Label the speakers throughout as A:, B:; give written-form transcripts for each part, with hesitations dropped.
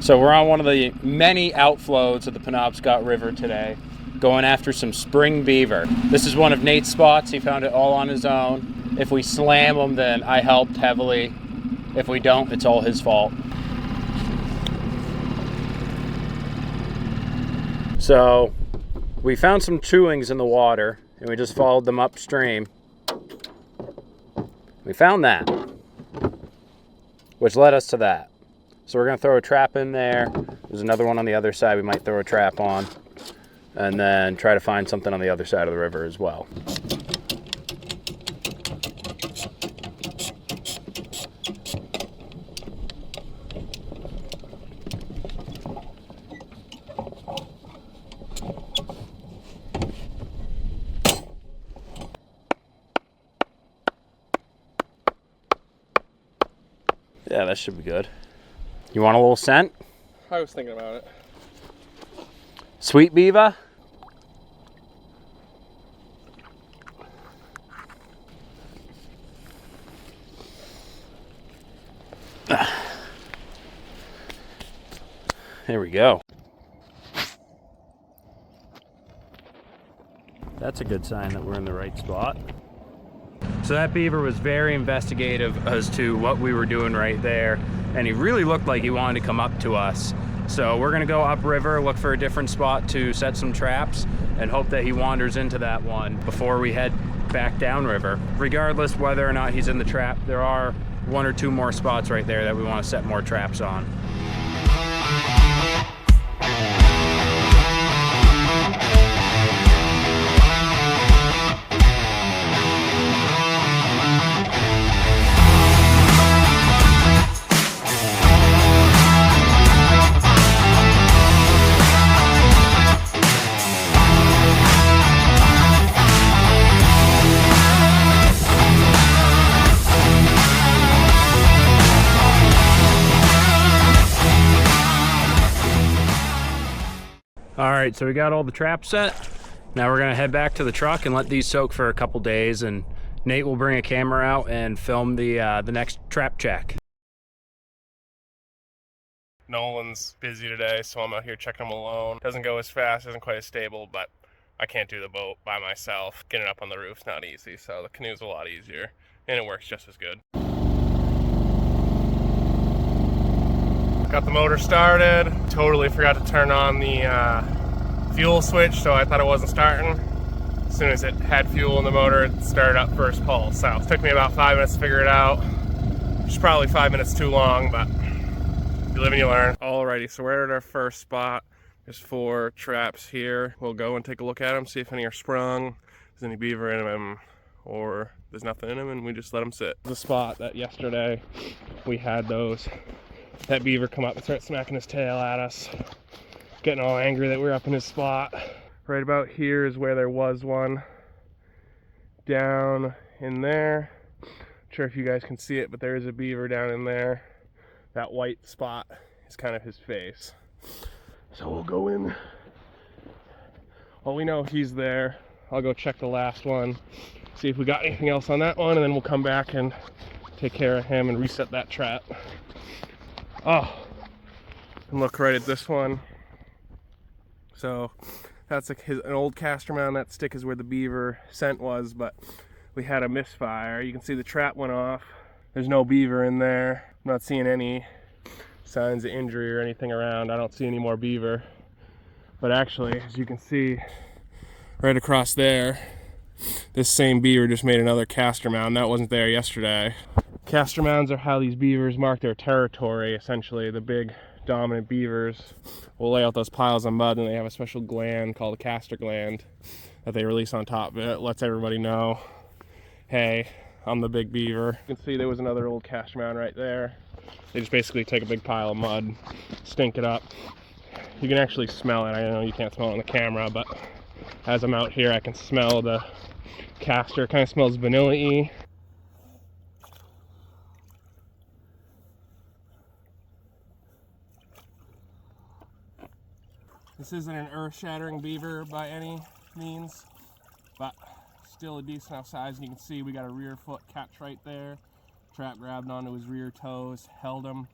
A: So we're on one of the many outflows of the Penobscot River today, going after some spring beaver. This is one of Nate's spots. He found it all on his own. If we slam him, then I helped heavily. If we don't, it's all his fault. So we found some chewings in the water and we just followed them upstream. We found that, which led us to that. So we're gonna throw a trap in there. There's another one on the other side we might throw a trap on, and then try to find something on the other side of the river as well. Yeah, that should be good. You want a little scent?
B: I was thinking about it.
A: Sweet Beaver? There we go. That's a good sign that we're in the right spot. So that beaver was very investigative as to what we were doing right there, and he really looked like he wanted to come up to us. So we're gonna go upriver, look for a different spot to set some traps, and hope that he wanders into that one before we head back downriver. Regardless whether or not he's in the trap, there are one or two more spots right there that we want to set more traps on. All right, so we got all the traps set. Now we're gonna head back to the truck and let these soak for a couple days, and Nate will bring a camera out and film the next trap check.
B: Nolan's busy today, so I'm out here checking him alone. Doesn't go as fast, isn't quite as stable, but I can't do the boat by myself. Getting up on the roof's not easy, so the canoe's a lot easier, and it works just as good. Got the motor started. Totally forgot to turn on the fuel switch, so I thought it wasn't starting. As soon as it had fuel in the motor, it started up first pull. So it took me about 5 minutes to figure it out, which is probably 5 minutes too long, but you live and you learn. Alrighty, so we're at our first spot. There's 4 traps here. We'll go and take a look at them, see if any are sprung, if there's any beaver in them, or there's nothing in them, and we just let them sit. The spot that yesterday we had that beaver come up and start smacking his tail at us, getting all angry that we're up in his spot. Right about here is where there was one. Down in there, not sure if you guys can see it, but there is a beaver down in there. That white spot is kind of his face. So we'll go in. Well, we know he's there. I'll go check the last one, see if we got anything else on that one, and then we'll come back and take care of him and reset that trap. Oh, and look right at this one. So that's like an old caster mound. That stick is where the beaver scent was, but we had a misfire. You can see the trap went off. There's no beaver in there. I'm not seeing any signs of injury or anything around. I don't see any more beaver. But actually, as you can see right across there, this same beaver just made another caster mound. That wasn't there yesterday. Caster mounds are how these beavers mark their territory, essentially. The big dominant beavers will lay out those piles of mud, and they have a special gland called a caster gland that they release on top of it. It lets everybody know, hey, I'm the big beaver. You can see there was another old caster mound right there. They just basically take a big pile of mud, stink it up. You can actually smell it. I know you can't smell it on the camera, but as I'm out here, I can smell the caster. It kind of smells vanilla-y. This isn't an earth-shattering beaver by any means, but still a decent enough size. And you can see we got a rear foot catch right there. Trap grabbed onto his rear toes, held him.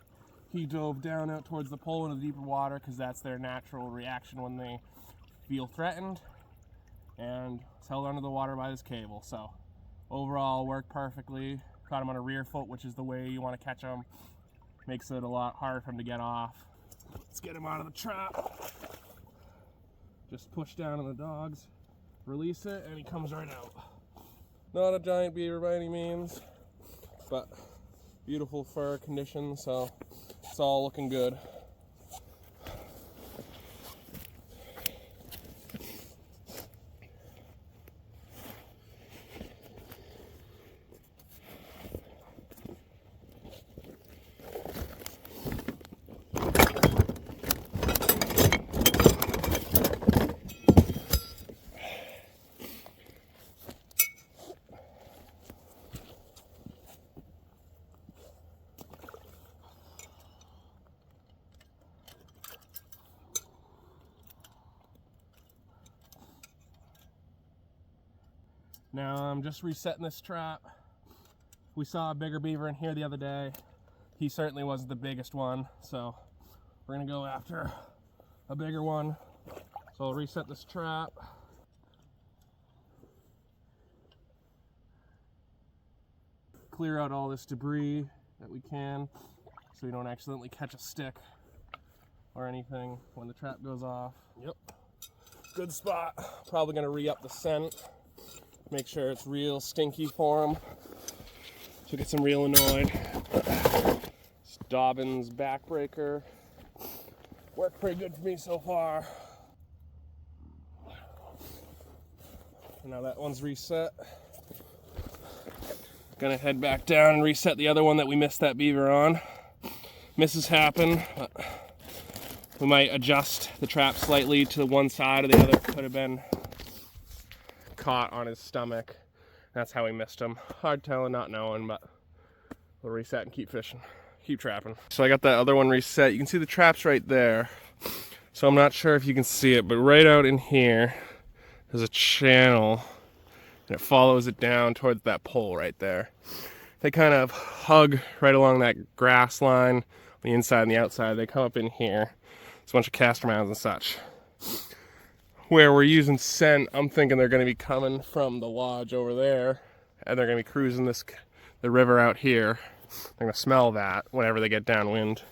B: He dove down out towards the pole into the deeper water because that's their natural reaction when they feel threatened, and was held under the water by this cable. So overall worked perfectly. Caught him on a rear foot, which is the way you want to catch him. Makes it a lot harder for him to get off. Let's get him out of the trap. Just push down on the dogs, release it, and he comes right out. Not a giant beaver by any means, but beautiful fur condition, so it's all looking good. Now I'm just resetting this trap. We saw a bigger beaver in here the other day. He certainly wasn't the biggest one, so we're gonna go after a bigger one. So I'll reset this trap. Clear out all this debris that we can so we don't accidentally catch a stick or anything when the trap goes off. Yep, good spot. Probably gonna re-up the scent. Make sure it's real stinky for him. So get some real annoyed. It's Dobbin's backbreaker. Worked pretty good for me so far. Now that one's reset. Gonna head back down and reset the other one that we missed that beaver on. Misses happen, but we might adjust the trap slightly to the one side or the other. Could have been caught on his stomach. That's how we missed him. Hard telling, not knowing, but we'll reset and keep fishing, keep trapping. So I got that other one reset. You can see the traps right there. So I'm not sure if you can see it, but right out in here, there's a channel and it follows it down towards that pole right there. They kind of hug right along that grass line, on the inside and the outside. They come up in here. It's a bunch of castor mounds and such. Where we're using scent, I'm thinking they're going to be coming from the lodge over there, and they're going to be cruising the river out here. They're going to smell that whenever they get downwind. So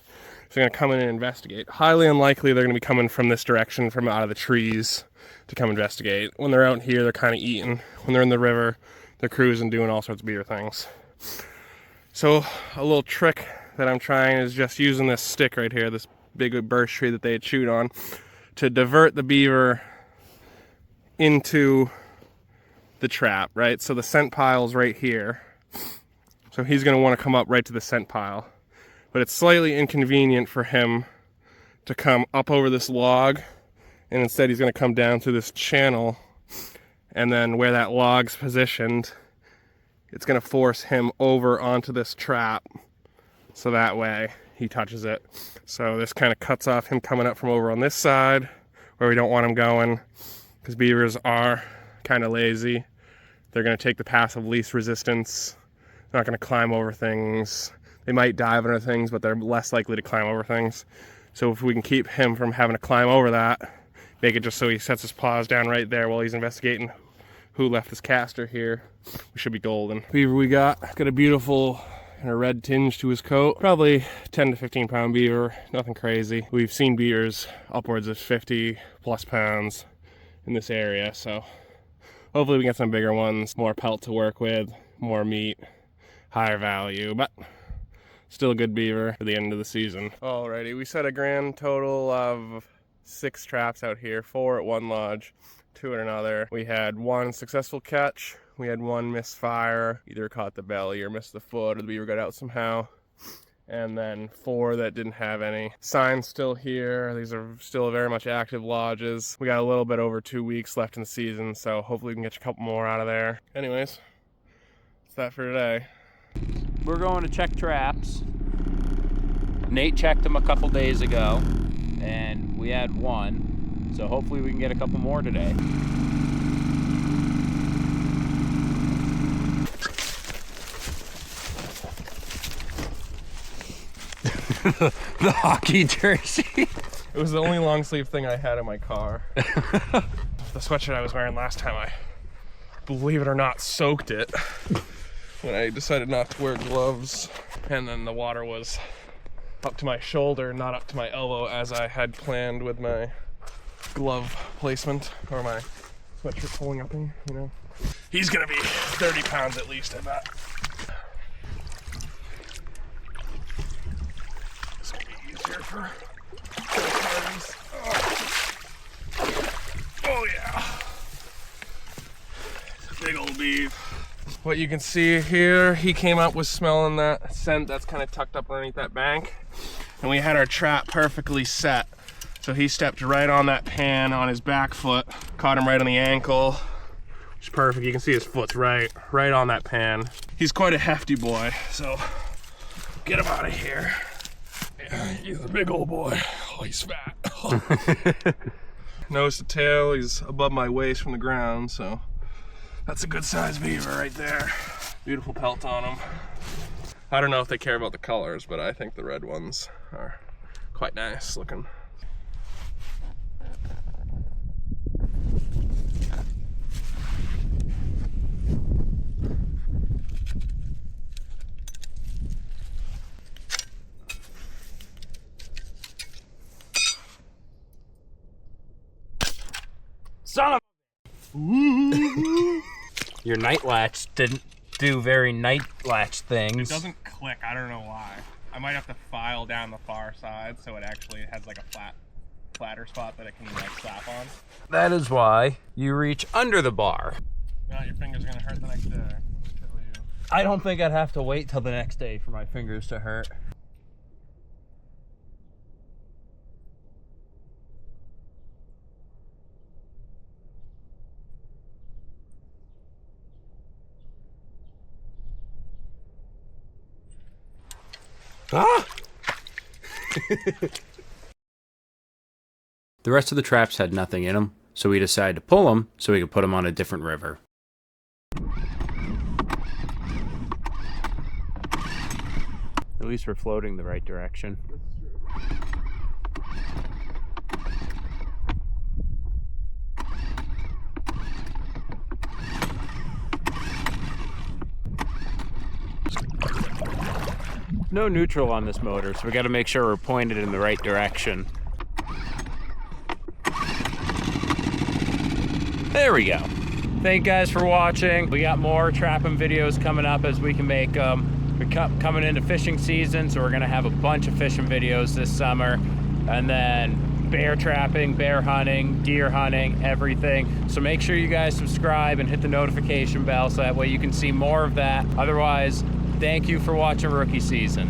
B: they're going to come in and investigate. Highly unlikely they're going to be coming from this direction, from out of the trees, to come investigate. When they're out here, they're kind of eating. When they're in the river, they're cruising, doing all sorts of beaver things. So a little trick that I'm trying is just using this stick right here, this big birch tree that they had chewed on, to divert the beaver into the trap, right? So the scent pile's right here. So he's gonna wanna come up right to the scent pile. But it's slightly inconvenient for him to come up over this log, and instead he's gonna come down through this channel, and then where that log's positioned, it's gonna force him over onto this trap, so that way he touches it. So this kind of cuts off him coming up from over on this side, where we don't want him going, because beavers are kind of lazy. They're going to take the path of least resistance. They're not going to climb over things. They might dive under things, but they're less likely to climb over things. So if we can keep him from having to climb over that, make it just so he sets his paws down right there while he's investigating who left his caster here, we should be golden. Beaver we got a beautiful and a red tinge to his coat. Probably 10 to 15 pound beaver, nothing crazy. We've seen beavers upwards of 50 plus pounds in this area, so hopefully we get some bigger ones, more pelt to work with, more meat, higher value, but still a good beaver for the end of the season. Alrighty, we set a grand total of 6 traps out here, 4 at one lodge, 2 at another. We had 1 successful catch, we had 1 misfire, either caught the belly or missed the foot, or the beaver got out somehow. And then 4 that didn't have any. Signs still here. These are still very much active lodges. We got a little bit over 2 weeks left in the season, so hopefully we can get a couple more out of there. Anyways, that's that for today.
A: We're going to check traps. Nate checked them a couple days ago, and we had 1. So hopefully we can get a couple more today. The hockey jersey.
B: It was the only long sleeve thing I had in my car. The sweatshirt I was wearing last time, I, believe it or not, soaked it when I decided not to wear gloves. And then the water was up to my shoulder, not up to my elbow as I had planned with my glove placement or my sweatshirt pulling up in, you know. He's gonna be 30 pounds at least, I bet. It's gonna be easier for parties. Oh yeah. It's a big old beef. What you can see here, he came up with smelling that scent that's kind of tucked up underneath that bank. And we had our trap perfectly set. So he stepped right on that pan on his back foot, caught him right on the ankle. It's perfect. You can see his foot's right on that pan. He's quite a hefty boy, so get him out of here. Yeah, he's a big old boy. Oh, he's fat. Nose to tail, he's above my waist from the ground, so that's a good sized beaver right there. Beautiful pelt on him. I don't know if they care about the colors, but I think the red ones are quite nice looking.
A: Son of Your night latch didn't do very night latch things.
B: It doesn't click, I don't know why. I might have to file down the far side so it actually has like a flatter spot that it can like slap on.
A: That is why you reach under the bar.
B: No, your finger's gonna hurt the next day.
A: I don't think I'd have to wait till the next day for my fingers to hurt. Ah! The rest of the traps had nothing in them, so we decided to pull them so we could put them on a different river. At least we're floating the right direction. No neutral on this motor, so we got to make sure we're pointed in the right direction. There we go. Thank you guys for watching. We got more trapping videos coming up as we can make them. We're coming into fishing season, so we're gonna have a bunch of fishing videos this summer. And then bear trapping, bear hunting, deer hunting, everything. So make sure you guys subscribe and hit the notification bell so that way you can see more of that. Otherwise, thank you for watching Rookie Season.